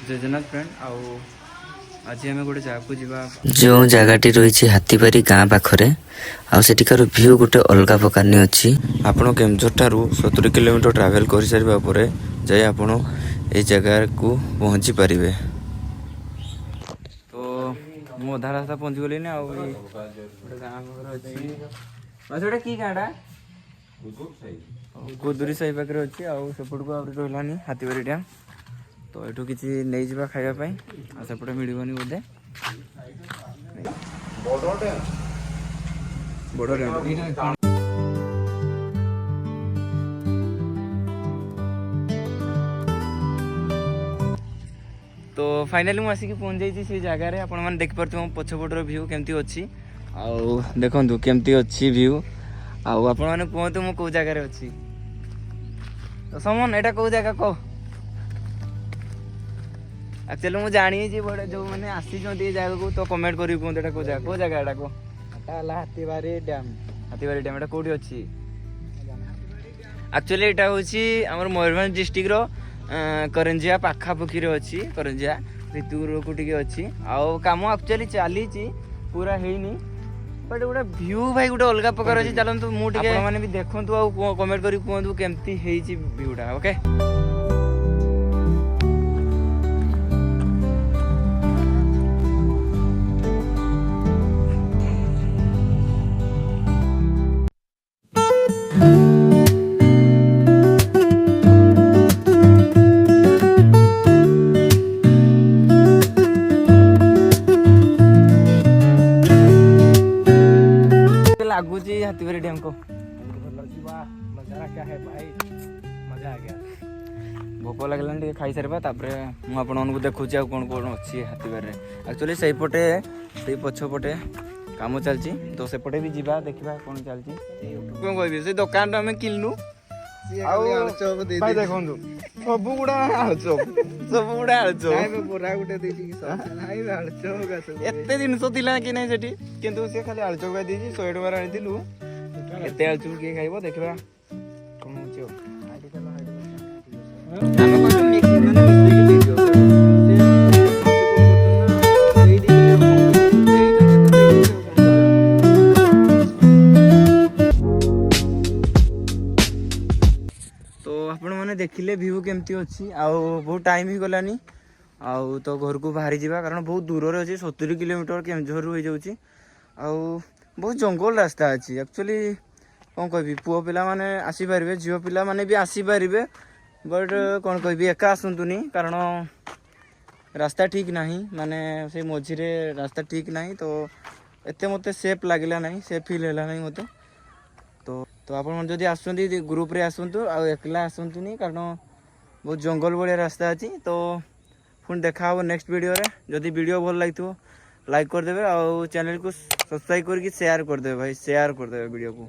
जयजनाथ friend आज आम गोटे जगह जो जगहटी रही हाथीबारी गाँ पाखरे आठिकार भ्यू गोटे अलग प्रकार अच्छी आपण केमझर ठारू 70 किलोमीटर ट्रैवल कर सारा पर जाए आपण ये जगह को पहुँची पारे। तो मु अधा रास्ता पहुँची गली गाँव कि गाँटा कुदुरी साही पाखे अच्छी आसपट को रही हाथीबारी डैम। तो ये किसी नहीं जावा खावाई आसपटे मिलनी बोधे बड़ डैम। तो फाइनाली मुझे आसिक पहुँच जाइए से जगार आपण मैंने देखिपे मो पछपटर भ्यू केमती अच्छी देखु केमती अच्छी भ्यू आपण मैंने कहतु मु कौ जगार अच्छी। तो समन एटा कौ जगह कह एक्चुअली मुझे जानी बड़े जो मैंने आसी जगह को तो कमेंट करी कहते कौ जगह एटा को हाथीबारी डैम। हाथीबारी डैम एटा कोठी अच्छी एक्चुअली एटा होची हमर मयूरभंज डिस्ट्रिक्ट रो करंजिया पाखापाखी अच्छी करंजिया भितर को टिके अच्छी काम एक्चुअली चली पूरा हैनी बट गोटे भ्यू भाई गोटे अलग प्रकार अच्छी चलतु मुझे मैंने भी देखु आ कमेंट करी कहतु केमती है भ्यूटा। ओके लगुच हाथीबारी डैम को नजारा क्या है भाई, मजा आ गया। भोक लगे खाई सारा मुझे देखुच कौन कौन अच्छी हाथीबारी एक्चुअली से पटे से पछपटे काम चलती तो सेपटे भी जावा देखा कौन चलती कौन कह से दुकान आम किनलु देखु सब गुड़ा आलुचप सब गुड़ा आलुचप एत जिन कि ना से कि खाली आलुचप खाई 100 टकर आनीलु एत आलुचप किए खाइब देखा कौन देखिले व्यू केमती अच्छी बहुत टाइम ही गलानी तो घर को बाहरी जावा कारण बहुत दूर अच्छे 70 किलोमीटर केमझर हो जाऊँगी बहुत जंगल रास्ता अच्छी एक्चुअली कौन कह पुओ पिला माने आसीपारे झील पिला माने भी आसीपारे बट कौन कह एका आसतुनि कारण रास्ता ठीक नहीं माने से मझीरे रास्ता ठीक नहीं तो एत मत सेफ लगला नहीं सेफ फिल है नहीं मत तो आप जदि आसुँच ग्रुप रे आसतु एकला आसतुनि कारण बहुत जंगल भाया रास्ता अच्छी। तो पुणी देखा हम नेक्स्ट वीडियो रे जदि वीडियो भल लगी लाइक करदे चैनल को सब्सक्राइब करके शेयर करदे भाई शेयर करदे वीडियो को।